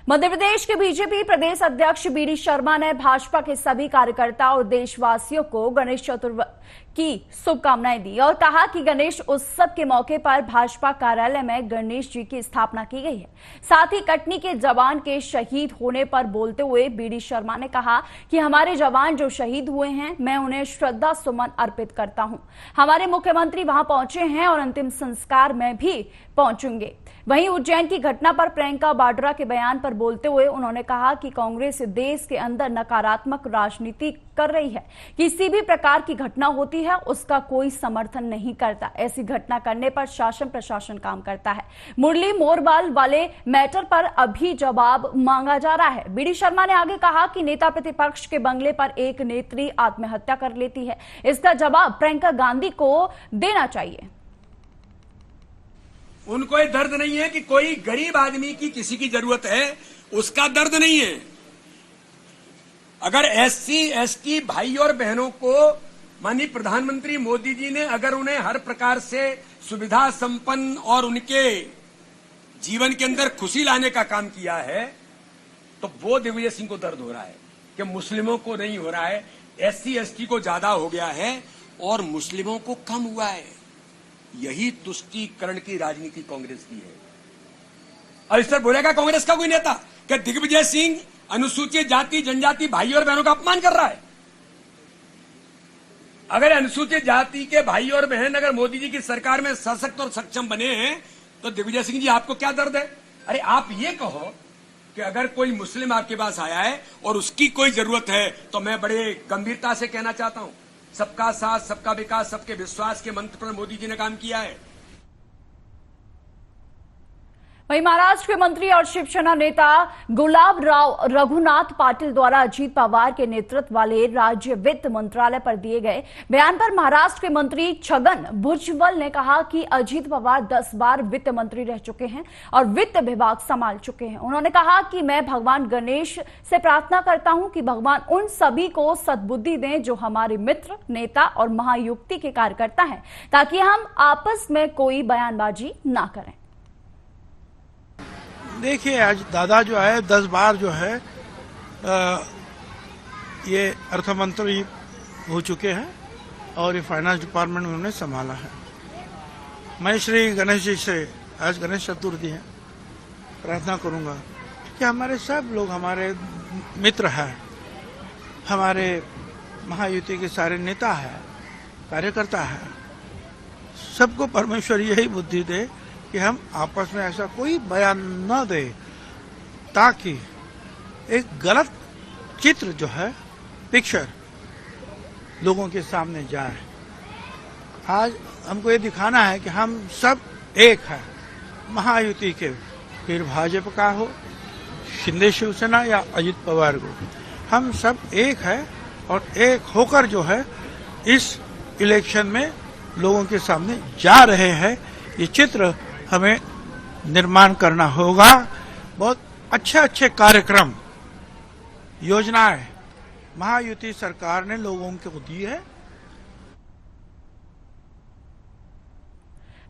मध्य प्रदेश के बीजेपी प्रदेश अध्यक्ष बीडी शर्मा ने भाजपा के सभी कार्यकर्ताओं और देशवासियों को गणेश चतुर्थी की शुभकामनाएं दी और कहा कि गणेश उत्सव के मौके पर भाजपा कार्यालय में गणेश जी की स्थापना की गई है। साथ ही कटनी के जवान के शहीद होने पर बोलते हुए बीडी शर्मा ने कहा कि हमारे जवान जो शहीद हुए हैं, मैं उन्हें श्रद्धा सुमन अर्पित करता हूं। हमारे मुख्यमंत्री वहां पहुंचे हैं और अंतिम संस्कार में भी पहुंचेंगे। वहीं उज्जैन की घटना पर प्रियंका वाड्रा के बयान पर बोलते हुए उन्होंने कहा कि कांग्रेस देश के अंदर नकारात्मक राजनीति कर रही है। किसी भी प्रकार की घटना होती है उसका कोई समर्थन नहीं करता। ऐसी घटना करने पर शासन प्रशासन काम करता है। मुरली मोरवाल वाले मैटर पर अभी जवाब मांगा जा रहा है। बीडी शर्मा ने आगे कहा कि नेता प्रतिपक्ष के बंगले पर एक नेत्री आत्महत्या कर लेती है, इसका जवाब प्रियंका गांधी को देना चाहिए। उनको ये दर्द नहीं है कि कोई गरीब आदमी की किसी की जरूरत है, उसका दर्द नहीं है। अगर एससी एसटी भाई और बहनों को माननीय प्रधानमंत्री मोदी जी ने अगर उन्हें हर प्रकार से सुविधा संपन्न और उनके जीवन के अंदर खुशी लाने का काम किया है, तो वो दिग्विजय सिंह को दर्द हो रहा है कि मुस्लिमों को नहीं हो रहा है, एससी एसटी को ज्यादा हो गया है और मुस्लिमों को कम हुआ है। यही तुष्टीकरण की राजनीति कांग्रेस की है। और इस पर बोलेगा कांग्रेस का कोई नेता कि दिग्विजय सिंह अनुसूचित जाति जनजाति भाई और बहनों का अपमान कर रहा है? अगर अनुसूचित जाति के भाई और बहन अगर मोदी जी की सरकार में सशक्त और सक्षम बने हैं, तो दिग्विजय सिंह जी आपको क्या दर्द है? अरे आप ये कहो कि अगर कोई मुस्लिम आपके पास आया है और उसकी कोई जरूरत है, तो मैं बड़े गंभीरता से कहना चाहता हूं, सबका साथ सबका विकास सबके विश्वास के मंत्र पर मोदी जी ने काम किया है। वहीं महाराष्ट्र के मंत्री और शिवसेना नेता गुलाबराव रघुनाथ पाटिल द्वारा अजीत पवार के नेतृत्व वाले राज्य वित्त मंत्रालय पर दिए गए बयान पर महाराष्ट्र के मंत्री छगन भुजबल ने कहा कि अजीत पवार 10 बार वित्त मंत्री रह चुके हैं और वित्त विभाग संभाल चुके हैं। उन्होंने कहा कि मैं भगवान गणेश से प्रार्थना करता हूं कि भगवान उन सभी को सद्बुद्धि दें जो हमारे मित्र, नेता और महायुक्ति के कार्यकर्ता हैं, ताकि हम आपस में कोई बयानबाजी ना करें। देखिए, आज दादा जो है 10 बार जो है ये अर्थ मंत्री हो चुके हैं और ये फाइनेंस डिपार्टमेंट में उन्होंने संभाला है। मैं श्री गणेश जी से, आज गणेश चतुर्थी है, प्रार्थना करूंगा कि हमारे सब लोग, हमारे मित्र हैं, हमारे महायुति के सारे नेता हैं, कार्यकर्ता हैं, सबको परमेश्वर यही बुद्धि दे कि हम आपस में ऐसा कोई बयान न दे ताकि एक गलत चित्र जो है, पिक्चर लोगों के सामने जाए। आज हमको ये दिखाना है कि हम सब एक हैं, महायुति के, फिर भाजपा का हो, शिंदे शिवसेना या अजित पवार को, हम सब एक है और एक होकर जो है इस इलेक्शन में लोगों के सामने जा रहे हैं। ये चित्र हमें निर्माण करना होगा। बहुत अच्छे अच्छे कार्यक्रम, योजनाएं महायुति सरकार ने लोगों को दी है।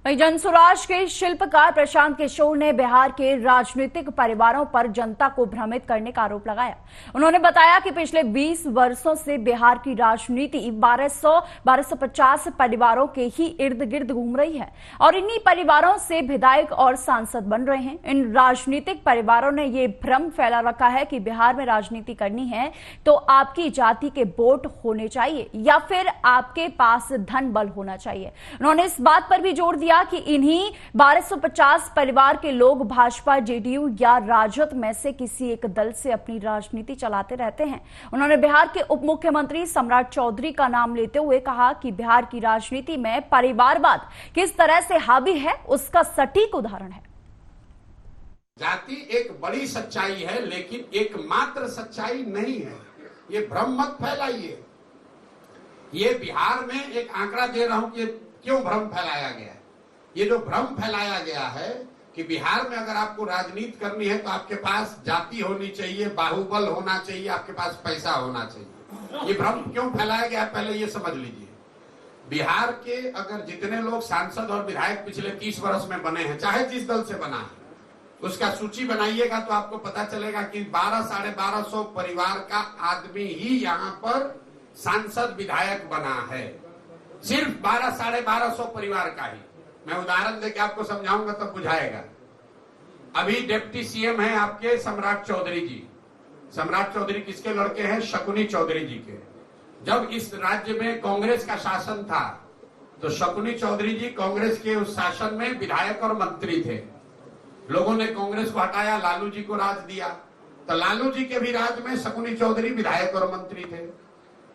वहीं जनसुराज के शिल्पकार प्रशांत किशोर ने बिहार के राजनीतिक परिवारों पर जनता को भ्रमित करने का आरोप लगाया। उन्होंने बताया कि पिछले 20 वर्षों से बिहार की राजनीति 1250 परिवारों के ही इर्द गिर्द घूम रही है और इन्हीं परिवारों से विधायक और सांसद बन रहे हैं। इन राजनीतिक परिवारों ने ये भ्रम फैला रखा है कि बिहार में राजनीति करनी है तो आपकी जाति के वोट होने चाहिए या फिर आपके पास धन बल होना चाहिए। उन्होंने इस बात पर भी जोर दिया कि इन्हीं 1250 परिवार के लोग भाजपा, जेडीयू या राजद में से किसी एक दल से अपनी राजनीति चलाते रहते हैं। उन्होंने बिहार के उप मुख्यमंत्री सम्राट चौधरी का नाम लेते हुए कहा कि बिहार की राजनीति में परिवारवाद किस तरह से हावी है, उसका सटीक उदाहरण है। जाति एक बड़ी सच्चाई है, लेकिन एकमात्र सच्चाई नहीं है। ये भ्रम मत फैलाइए। ये बिहार में एक आंकड़ा दे रहा हूं कि क्यों भ्रम फैलाया गया। ये जो भ्रम फैलाया गया है कि बिहार में अगर आपको राजनीति करनी है तो आपके पास जाति होनी चाहिए, बाहुबल होना चाहिए, आपके पास पैसा होना चाहिए। ये भ्रम क्यों फैलाया गया, पहले ये समझ लीजिए। बिहार के अगर जितने लोग सांसद और विधायक पिछले 30 वर्ष में बने हैं, चाहे जिस दल से बना है, उसका सूची बनाइएगा तो आपको पता चलेगा कि 1200-1250 परिवार का आदमी ही यहाँ पर सांसद विधायक बना है। सिर्फ 1200-1250 परिवार का ही। मैं उदाहरण देके आपको समझाऊंगा तब बुझाएगा। अभी डिप्टी सीएम हैं आपके सम्राट चौधरी जी। सम्राट चौधरी किसके लड़के हैं? शकुनी चौधरी जी के। जब इस राज्य में कांग्रेस का शासन था तो शकुनी चौधरी जी कांग्रेस के उस शासन में विधायक और मंत्री थे। लोगों ने कांग्रेस को हटाया, लालू जी को राज दिया, तो लालू जी के भी राज में शकुनी चौधरी विधायक और मंत्री थे।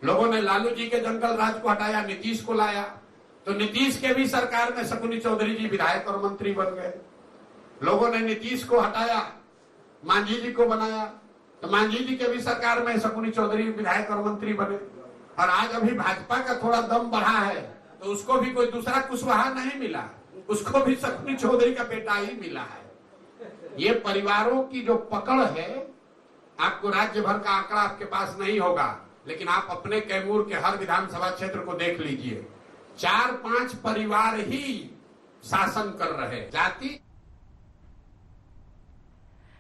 लोगों ने लालू जी के जंगल राज को हटाया, नीतीश को लाया, तो नीतीश के भी सरकार में शकुनी चौधरी जी विधायक और मंत्री बन गए। लोगों ने नीतीश को हटाया, मांझी जी को बनाया, तो मांझी जी के भी सरकार में शकुनी चौधरी विधायक और मंत्री बने। और आज अभी भाजपा का थोड़ा दम बढ़ा है तो उसको भी कोई दूसरा कुशवाहा नहीं मिला, उसको भी शकुनी चौधरी का बेटा ही मिला है। ये परिवारों की जो पकड़ है, आपको राज्य भर का आंकड़ा आपके पास नहीं होगा, लेकिन आप अपने कैमूर के हर विधानसभा क्षेत्र को देख लीजिए, 4-5 परिवार ही शासन कर रहे। जाति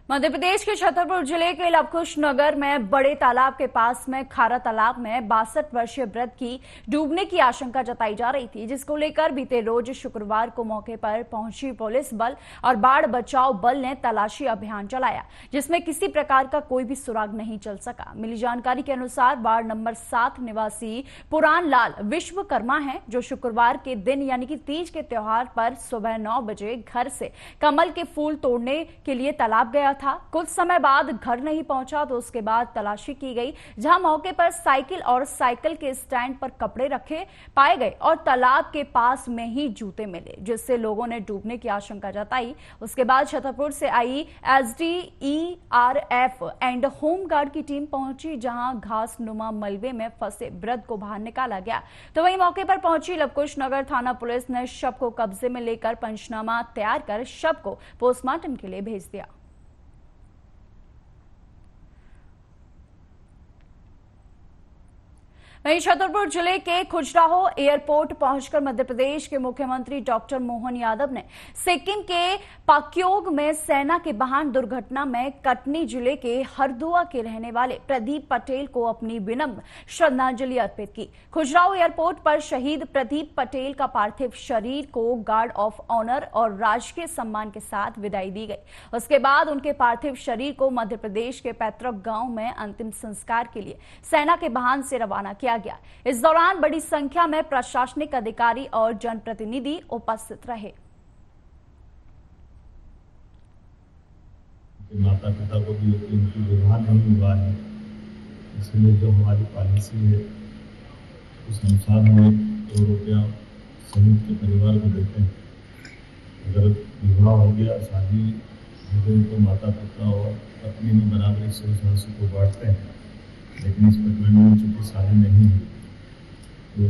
मध्य प्रदेश के छतरपुर जिले के लवकुश नगर में बड़े तालाब के पास में खारा तालाब में 62 वर्षीय वृद्ध की डूबने की आशंका जताई जा रही थी, जिसको लेकर बीते रोज शुक्रवार को मौके पर पहुंची पुलिस बल और बाढ़ बचाव बल ने तलाशी अभियान चलाया, जिसमें किसी प्रकार का कोई भी सुराग नहीं चल सका। मिली जानकारी के अनुसार वार्ड नंबर 7 निवासी पुरान लाल विश्वकर्मा है, जो शुक्रवार के दिन यानी कि तीज के त्योहार पर सुबह 9 बजे घर से कमल के फूल तोड़ने के लिए तालाब गया था। कुछ समय बाद घर नहीं पहुंचा तो उसके बाद तलाशी की गई, जहां मौके पर साइकिल और साइकिल के स्टैंड पर कपड़े रखे पाए गए और तालाब के पास में ही जूते मिले, जिससे लोगों ने डूबने की आशंका जताई। उसके बाद छतरपुर से आई SDERF एंड होमगार्ड की टीम पहुंची, जहां घास नुमा मलबे में फंसे वृद्ध को बाहर निकाला गया। तो वहीं मौके पर पहुंची लवकुश नगर थाना पुलिस ने शव को कब्जे में लेकर पंचनामा तैयार कर शव को पोस्टमार्टम के लिए भेज दिया। वहीं छतरपुर जिले के खुजराहो एयरपोर्ट पहुंचकर मध्य प्रदेश के मुख्यमंत्री डॉक्टर मोहन यादव ने सिक्किम के पाक्योंग में सेना के वाहन दुर्घटना में कटनी जिले के हरदुआ के रहने वाले प्रदीप पटेल को अपनी विनम्र श्रद्धांजलि अर्पित की। खुजराहो एयरपोर्ट पर शहीद प्रदीप पटेल का पार्थिव शरीर को गार्ड ऑफ ऑनर और राजकीय सम्मान के साथ विदाई दी गई। उसके बाद उनके पार्थिव शरीर को मध्य प्रदेश के पैतृक गांव में अंतिम संस्कार के लिए सेना के वाहन से रवाना किया गया। इस दौरान बड़ी संख्या में प्रशासनिक अधिकारी और जनप्रतिनिधि उपस्थित रहे। माता पिता को भी उनकी विवाह नहीं हुआ है, इसलिए जो हमारी पॉलिसी है उस अनुसार हम 2 रुपया शहीद के परिवार को देते हैं। अगर विवाह हो गया, शादी हो गई तो माता पिता और पत्नी में बराबरी से उस राशि को बांटते हैं, लेकिन इस प्रकरण में चूंकि शादी नहीं हुई तो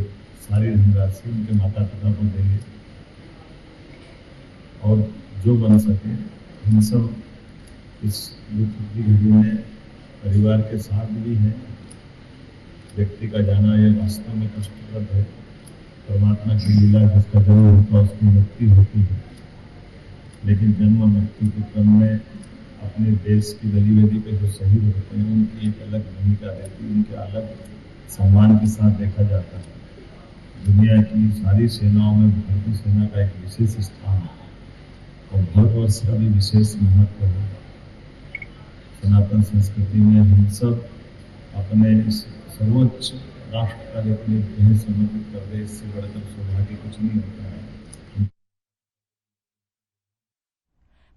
सारी धनराशि उनके माता पिता को देंगे और जो बन सके हम सब इस दुख की घड़ी में परिवार के साथ भी हैं। व्यक्ति का जाना यह वास्तव में कष्टप्रद है। परमात्मा की लीला, जिसका जन्म होता है उसकी मृत्यु होती है, लेकिन जन्म मृत्यु के क्रम में अपने देश की गली गली पे जो शहीद होते हैं उनकी एक अलग भूमिका रहती है, उनके अलग सम्मान के साथ देखा जाता है। दुनिया की सारी सेनाओं में भारतीय सेना का एक विशेष स्थान है और भारतवर्ष का भी विशेष महत्व है। सनातन संस्कृति में हम सब अपने इस सर्वोच्च राष्ट्र कार्य के लिए देह समर्पित कर दे, इससे बढ़कर सौभाग्य कुछ नहीं होता है।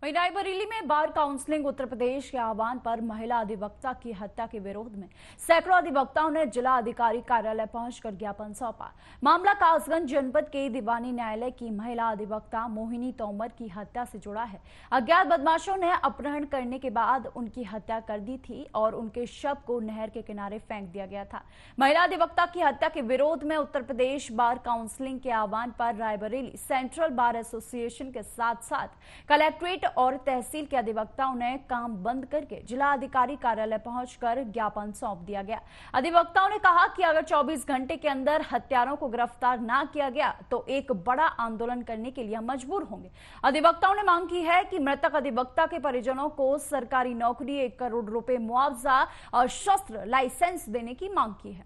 वहीं रायबरेली में बार काउंसिलिंग उत्तर प्रदेश के आह्वान पर महिला अधिवक्ता की हत्या के विरोध में सैकड़ों अधिवक्ताओं ने जिला अधिकारी कार्यालय पहुंचकर ज्ञापन सौंपा। मामला कासगंज जनपद के दीवानी न्यायालय की महिला अधिवक्ता मोहिनी तोमर की हत्या से जुड़ा है। अज्ञात बदमाशों ने अपहरण करने के बाद उनकी हत्या कर दी थी और उनके शव को नहर के किनारे फेंक दिया गया था। महिला अधिवक्ता की हत्या के विरोध में उत्तर प्रदेश बार काउंसिलिंग के आह्वान पर रायबरेली सेंट्रल बार एसोसिएशन के साथ साथ कलेक्ट्रेट और तहसील के अधिवक्ताओं ने काम बंद करके जिला अधिकारी कार्यालय पहुंचकर ज्ञापन सौंप दिया गया। अधिवक्ताओं ने कहा कि अगर 24 घंटे के अंदर हत्यारों को गिरफ्तार ना किया गया तो एक बड़ा आंदोलन करने के लिए मजबूर होंगे। अधिवक्ताओं ने मांग की है कि मृतक अधिवक्ता के परिजनों को सरकारी नौकरी, 1 करोड़ रुपए मुआवजा और शस्त्र लाइसेंस देने की मांग की है।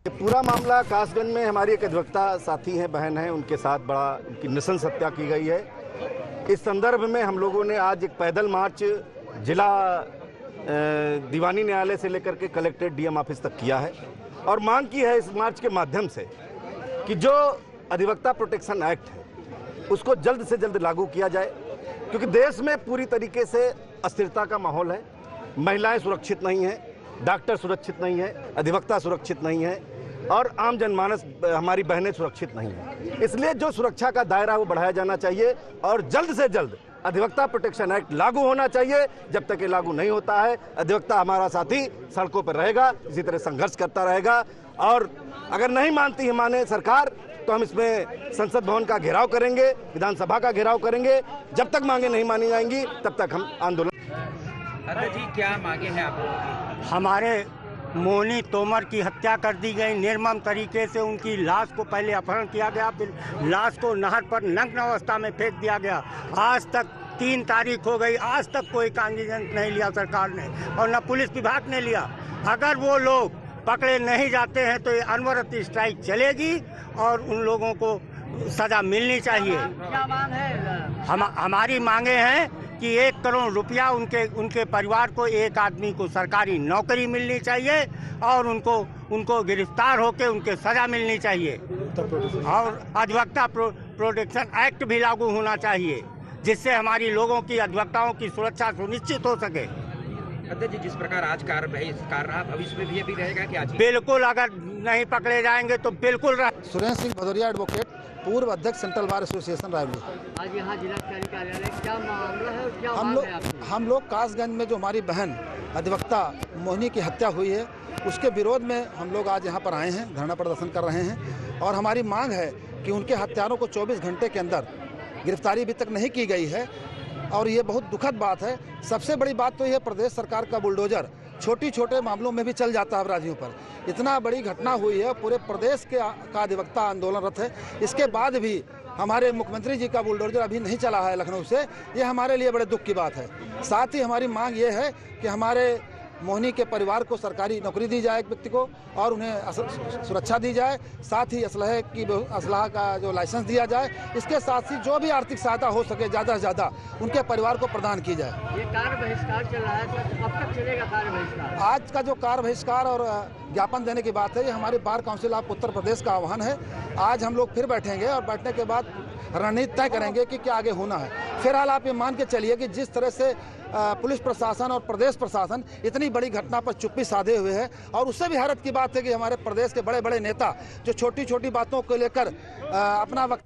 पूरा मामला कासगंज में हमारी एक अधिवक्ता साथी हैं, बहन है, उनके साथ बड़ा उनकी नृशंस हत्या की गई है। इस संदर्भ में हम लोगों ने आज एक पैदल मार्च जिला दीवानी न्यायालय से लेकर के कलेक्ट्रेट डीएम ऑफिस तक किया है और मांग की है इस मार्च के माध्यम से कि जो अधिवक्ता प्रोटेक्शन एक्ट है उसको जल्द से जल्द लागू किया जाए, क्योंकि देश में पूरी तरीके से अस्थिरता का माहौल है। महिलाएं सुरक्षित नहीं हैं, डॉक्टर सुरक्षित नहीं है, अधिवक्ता सुरक्षित नहीं है और आम जनमानस हमारी बहनें सुरक्षित नहीं है। इसलिए जो सुरक्षा का दायरा वो बढ़ाया जाना चाहिए और जल्द से जल्द अधिवक्ता प्रोटेक्शन एक्ट लागू होना चाहिए। जब तक ये लागू नहीं होता है अधिवक्ता हमारा साथी सड़कों पर रहेगा, इसी तरह संघर्ष करता रहेगा और अगर नहीं मानती है माने सरकार तो हम इसमें संसद भवन का घेराव करेंगे, विधानसभा का घेराव करेंगे। जब तक मांगे नहीं मानी जाएंगी तब तक हम आंदोलन। जी क्या मांगे हैं आप लोगों की? हमारे मोनी तोमर की हत्या कर दी गई निर्मम तरीके से। उनकी लाश को पहले अपहरण किया गया, फिर लाश को नहर पर नग्न अवस्था में फेंक दिया गया। आज तक 3 तारीख हो गई, आज तक कोई कांगिजेंस नहीं लिया सरकार ने और न पुलिस विभाग ने लिया। अगर वो लोग पकड़े नहीं जाते हैं तो ये अनवरत स्ट्राइक चलेगी और उन लोगों को सजा मिलनी चाहिए। क्या मांग है? हमारी मांगे हैं कि 1 करोड़ रुपया उनके परिवार को, एक आदमी को सरकारी नौकरी मिलनी चाहिए और उनको गिरफ्तार होकर उनके सजा मिलनी चाहिए और अधिवक्ता प्रोटेक्शन एक्ट भी लागू होना चाहिए जिससे हमारी लोगों की, अधिवक्ताओं की सुरक्षा सुनिश्चित हो सके। अध्यक्ष जी, जिस प्रकार आज कार्य रहा, भविष्य में भी ये भी रहेगा कि आज? बिल्कुल, अगर नहीं पकड़े जाएंगे तो बिल्कुल सुरेंद्र सिंह भदौरिया एडवोकेट, पूर्व अध्यक्ष सेंट्रल बार एसोसिएशन रायबरेली। आज यहाँ जिलाधिकारी कार्यालय क्या मामला है और क्या हम लोग कासगंज में जो हमारी बहन अधिवक्ता मोहिनी की हत्या हुई है उसके विरोध में हम लोग आज यहाँ पर आए हैं, धरना प्रदर्शन कर रहे हैं और हमारी मांग है कि उनके हत्यारों को 24 घंटे के अंदर गिरफ्तारी अभी तक नहीं की गई है और ये बहुत दुखद बात है। सबसे बड़ी बात तो यह प्रदेश सरकार का बुलडोजर छोटे मामलों में भी चल जाता है अपराधियों पर। इतना बड़ी घटना हुई है, पूरे प्रदेश का अधिवक्ता आंदोलनरत है, इसके बाद भी हमारे मुख्यमंत्री जी का बुलडोजर अभी नहीं चला है लखनऊ से। ये हमारे लिए बड़े दुख की बात है। साथ ही हमारी मांग ये है कि हमारे मोहिनी के परिवार को सरकारी नौकरी दी जाए एक व्यक्ति को और उन्हें सुरक्षा दी जाए, साथ ही असलहा का जो लाइसेंस दिया जाए। इसके साथ ही जो भी आर्थिक सहायता हो सके ज़्यादा से ज़्यादा उनके परिवार को प्रदान की जाए। ये कार्य बहिष्कार चल रहा है, तो कब तक चलेगा कार्य बहिष्कार? आज का जो कार्य बहिष्कार और ज्ञापन देने की बात है, ये हमारी bar council of Uttar Pradesh का आह्वान है। आज हम लोग फिर बैठेंगे और बैठने के बाद रणनीति तय करेंगे कि क्या आगे होना है। फिलहाल आप ये मान के चलिए कि जिस तरह से पुलिस प्रशासन और प्रदेश प्रशासन इतनी बड़ी घटना पर चुप्पी साधे हुए है और उससे भी हैरत की बात है कि हमारे प्रदेश के बड़े बड़े नेता जो छोटी छोटी बातों को लेकर अपना वक्त।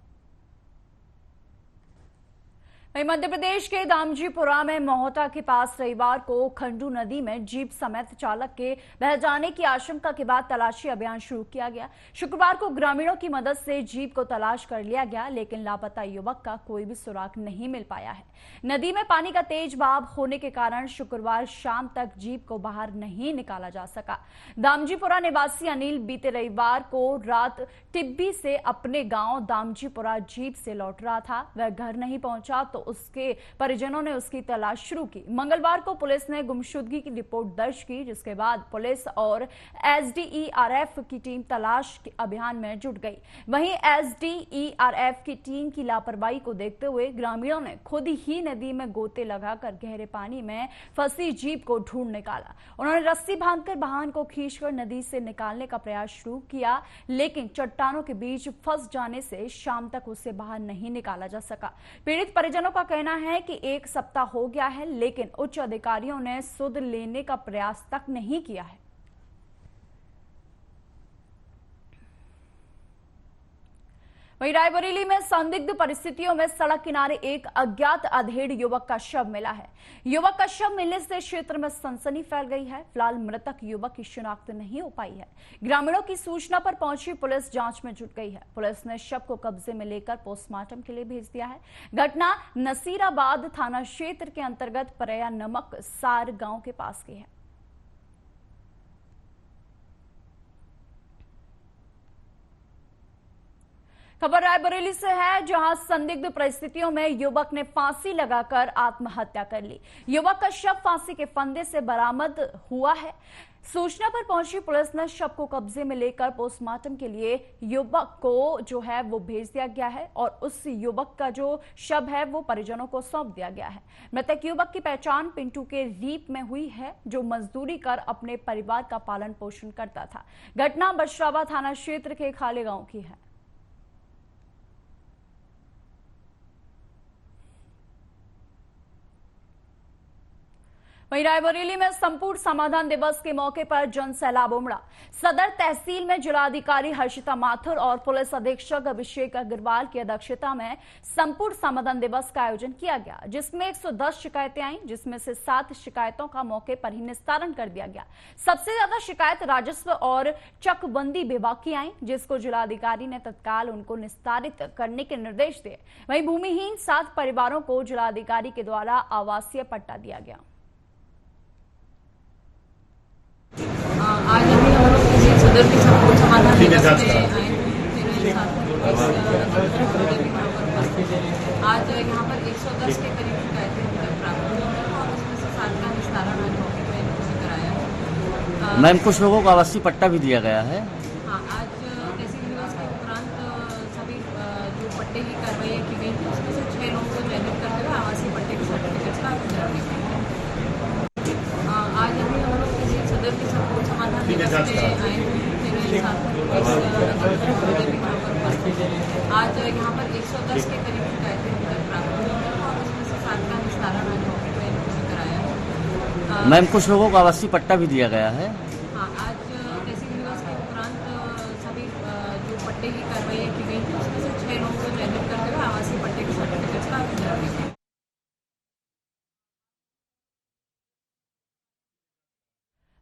मध्य प्रदेश के दामजीपुरा में मोहता के पास रविवार को खंडू नदी में जीप समेत चालक के बह जाने की आशंका के बाद तलाशी अभियान शुरू किया गया। शुक्रवार को ग्रामीणों की मदद से जीप को तलाश कर लिया गया, लेकिन लापता युवक का कोई भी सुराग नहीं मिल पाया है। नदी में पानी का तेज बहाव होने के कारण शुक्रवार शाम तक जीप को बाहर नहीं निकाला जा सका। दामजीपुरा निवासी अनिल बीते रविवार को रात टिब्बी से अपने गांव दामजीपुरा जीप से लौट रहा था। वह घर नहीं पहुंचा तो उसके परिजनों ने उसकी तलाश शुरू की। मंगलवार को पुलिस ने गुमशुदगी की रिपोर्ट दर्ज की, जिसके बाद पुलिस और एसडीईआरएफ की टीम तलाश अभियान में जुट गई। वहीं एसडीईआरएफ की टीम की लापरवाही को देखते हुए ग्रामीणों ने खुद ही नदी में गोते लगाकर गहरे पानी में फंसी जीप को ढूंढ निकाला। उन्होंने रस्सी बांधकर वाहन को खींचकर नदी से निकालने का प्रयास शुरू किया, लेकिन चट्टानों के बीच फंस जाने से शाम तक उसे बाहर नहीं निकाला जा सका। पीड़ित परिजनों का कहना है कि 1 सप्ताह हो गया है, लेकिन उच्च अधिकारियों ने सुध लेने का प्रयास तक नहीं किया है। वहीं रायबरेली में संदिग्ध परिस्थितियों में सड़क किनारे एक अज्ञात अधेड़ युवक का शव मिला है। युवक का शव मिलने से क्षेत्र में सनसनी फैल गई है। फिलहाल मृतक युवक की शिनाख्त नहीं हो पाई है। ग्रामीणों की सूचना पर पहुंची पुलिस जांच में जुट गई है। पुलिस ने शव को कब्जे में लेकर पोस्टमार्टम के लिए भेज दिया है। घटना नसीराबाद थाना क्षेत्र के अंतर्गत परया नमक सार गांव के पास की है। खबर रायबरेली से है, जहां संदिग्ध परिस्थितियों में युवक ने फांसी लगाकर आत्महत्या कर ली। युवक का शव फांसी के फंदे से बरामद हुआ है। सूचना पर पहुंची पुलिस ने शव को कब्जे में लेकर पोस्टमार्टम के लिए युवक को जो है वो भेज दिया गया है और उस युवक का जो शव है वो परिजनों को सौंप दिया गया है। मृतक युवक की पहचान पिंटू के रीप में हुई है, जो मजदूरी कर अपने परिवार का पालन पोषण करता था। घटना बशरावा थाना क्षेत्र के खाले गांव की है। वहीं रायबरेली में संपूर्ण समाधान दिवस के मौके पर जन सैलाब उमड़ा। सदर तहसील में जिलाधिकारी हर्षिता माथुर और पुलिस अधीक्षक अभिषेक अग्रवाल की अध्यक्षता में संपूर्ण समाधान दिवस का आयोजन किया गया, जिसमें 110 शिकायतें आईं, जिसमें से 7 शिकायतों का मौके पर ही निस्तारण कर दिया गया। सबसे ज्यादा शिकायत राजस्व और चकबंदी विभाग की आई, जिसको जिलाधिकारी ने तत्काल उनको निस्तारित करने के निर्देश दिए। वहीं भूमिहीन 7 परिवारों को जिलाधिकारी के द्वारा आवासीय पट्टा दिया गया। आज अभी हम लोग सदर के संपूर्ण समाधान दिवस में आए हैं। आज यहाँ पर 110 के करीब शिकायतें अभी तक प्राप्त हुई हैं और उसमें से 7 का निस्तारण आज मौके पर इन्होंने कराया है। मैम, कुछ लोगों को आवासीय पट्टा भी दिया गया है। हाँ, आज तहसील दिवस के उपरांत सभी जो पट्टे की कार्रवाई की गई थी उसमें से 6 लोगों को चयनित करते हुए आवासीय पट्टे के सर्टिफिकेट्स का वितरण किया गया। आज अभी हम लोग सदर के संपूर्ण समाधान दिवस में आए हैं। आज यहाँ पर 110 के करीब शिकायतें अभी तक प्राप्त हुई हैं और उसमें से 7 का निस्तारण आज मौके पर इन्होंने कराया है। मैम, कुछ लोगों को आवासीय पट्टा भी दिया गया है। हाँ, आज तहसील दिवस के उपरांत सभी जो पट्टे की कार्रवाई की गई थी उसमें से 6 लोगों को चयनित करते हुए आवासीय पट्टे के सर्टिफिकेट्स का वितरण किया गया।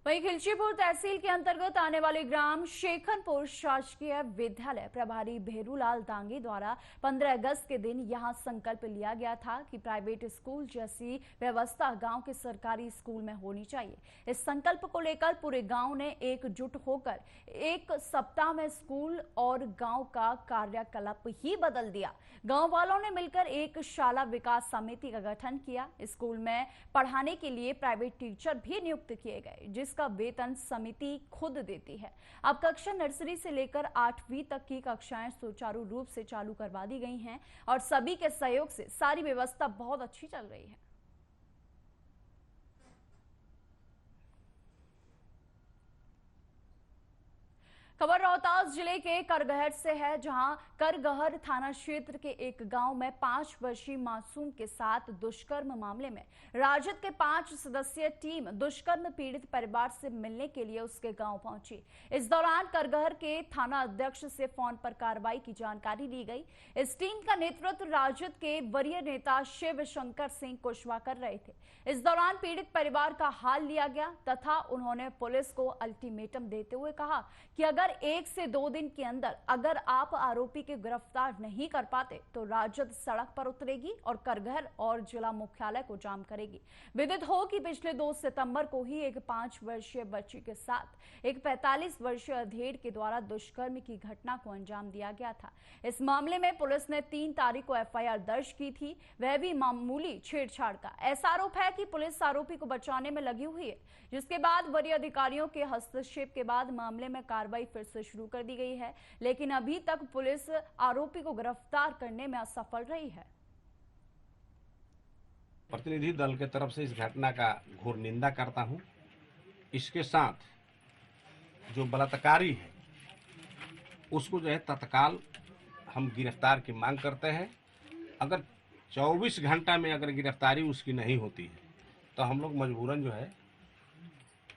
वहीं खिलचीपुर तहसील के अंतर्गत आने वाले ग्राम शेखनपुर शासकीय विद्यालय प्रभारी भेरूलाल दांगी द्वारा 15 अगस्त के दिन यहां संकल्प लिया गया था कि प्राइवेट स्कूल जैसी व्यवस्था गांव के सरकारी स्कूल में होनी चाहिए। इस संकल्प को लेकर पूरे गांव ने एकजुट होकर एक सप्ताह में स्कूल और गांव का कार्यकलाप ही बदल दिया। गांव वालों ने मिलकर एक शाला विकास समिति का गठन किया। स्कूल में पढ़ाने के लिए प्राइवेट टीचर भी नियुक्त किए गए, जिसका वेतन समिति खुद देती है। अब कक्षा नर्सरी से लेकर 8वीं तक की कक्षाएं सुचारू रूप से चालू करवा दी गई हैं और सभी के सहयोग से सारी व्यवस्था बहुत अच्छी चल रही है। खबर रोहतास जिले के करगहर से है, जहां करगहर थाना क्षेत्र के एक गांव में 5 वर्षीय मासूम के साथ दुष्कर्म मामले में राजद के 5 सदस्यीय टीम दुष्कर्म पीड़ित परिवार से मिलने के लिए उसके गांव पहुंची। इस दौरान करगहर के थाना अध्यक्ष से फोन पर कार्रवाई की जानकारी ली गई। इस टीम का नेतृत्व राजद के वरीय नेता शिव शंकर सिंह कुशवाहा कर रहे थे। इस दौरान पीड़ित परिवार का हाल लिया गया तथा उन्होंने पुलिस को अल्टीमेटम देते हुए कहा कि अगर 1 से 2 दिन के अंदर अगर आप आरोपी के गिरफ्तार नहीं कर पाते तो राजद सड़क पर उतरेगी और करगहर और जिला मुख्यालय को जाम करेगी। विदित हो कि पिछले 2 सितंबर को ही एक 5 वर्षीय बच्ची के साथ एक 45 वर्षीय अधेड़ के द्वारा दुष्कर्म की घटना को अंजाम दिया गया था। इस मामले में पुलिस ने 3 तारीख को FIR दर्ज की थी, वह भी मामूली छेड़छाड़ का। ऐसा आरोप है कि पुलिस आरोपी को बचाने में लगी हुई है, जिसके बाद वरीय अधिकारियों के हस्तक्षेप के बाद मामले में कार्रवाई फिर से शुरू कर दी गई है, लेकिन अभी तक पुलिस आरोपी को गिरफ्तार करने में असफल रही है। प्रतिनिधि दल के तरफ से इस घटना का घोर निंदा करता हूं। इसके साथ जो बलात्कारी है उसको जो है तत्काल हम गिरफ्तार की मांग करते हैं। अगर 24 घंटा में अगर गिरफ्तारी उसकी नहीं होती है तो हम लोग मजबूरन जो है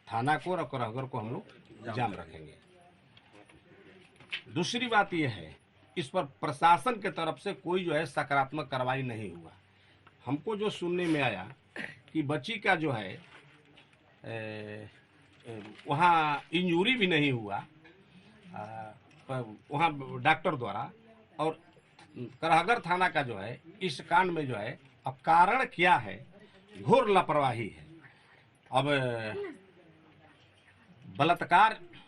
थाना को और करहगर को हम लोग जाम रखेंगे। दूसरी बात यह है इस पर प्रशासन के तरफ से कोई जो है सकारात्मक कार्रवाई नहीं हुआ। हमको जो सुनने में आया कि बच्ची का जो है वहाँ इंजरी भी नहीं हुआ वहाँ डॉक्टर द्वारा, और करहगर थाना का जो है इस कांड में जो है अब कारण क्या है, घोर लापरवाही है। अब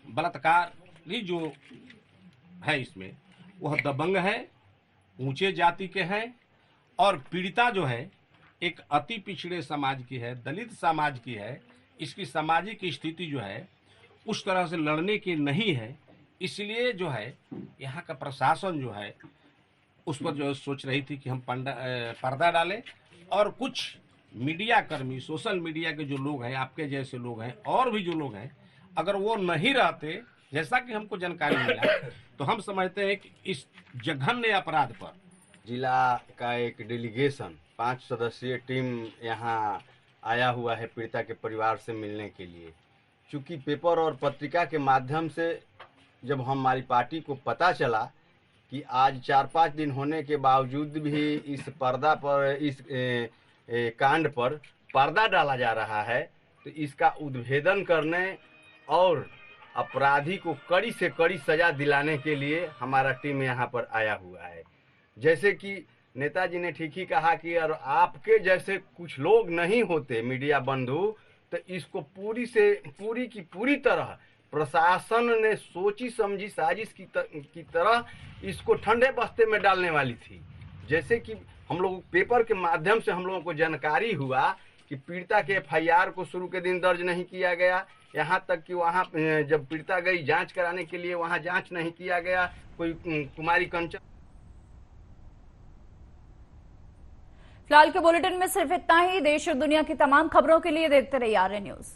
बलात्कारी जो है इसमें वह दबंग है, ऊंचे जाति के हैं, और पीड़िता जो है एक अति पिछड़े समाज की है, दलित समाज की है। इसकी सामाजिक स्थिति जो है उस तरह से लड़ने की नहीं है, इसलिए जो है यहाँ का प्रशासन जो है उस पर जो सोच रही थी कि हम पर्दा डालें, और कुछ मीडिया कर्मी, सोशल मीडिया के जो लोग हैं, आपके जैसे लोग हैं और भी जो लोग हैं, अगर वो नहीं रहते, जैसा कि हमको जानकारी मिला, तो हम समझते हैं कि इस जघन्य अपराध पर जिला का एक डेलीगेशन 5 सदस्यीय टीम यहाँ आया हुआ है पीड़िता के परिवार से मिलने के लिए। चूँकि पेपर और पत्रिका के माध्यम से जब हमारी पार्टी को पता चला कि आज 4-5 दिन होने के बावजूद भी इस पर्दा पर, इस कांड पर पर्दा डाला जा रहा है, तो इसका उद्भेदन करने और अपराधी को कड़ी से कड़ी सजा दिलाने के लिए हमारा टीम यहाँ पर आया हुआ है। जैसे कि नेताजी ने ठीक ही कहा कि अगर आपके जैसे कुछ लोग नहीं होते मीडिया बंधु, तो इसको पूरी की पूरी तरह प्रशासन ने सोची समझी साजिश की तरह इसको ठंडे बस्ते में डालने वाली थी। जैसे कि हम लोग पेपर के माध्यम से हम लोगों को जानकारी हुआ कि पीड़िता के FIR को शुरू के दिन दर्ज नहीं किया गया, यहाँ तक कि वहाँ जब पीड़िता गई जांच कराने के लिए वहाँ जांच नहीं किया गया। कोई कुमारी कंचन। फिलहाल के बुलेटिन में सिर्फ इतना ही। देश और दुनिया की तमाम खबरों के लिए देखते रहिए आर्य न्यूज।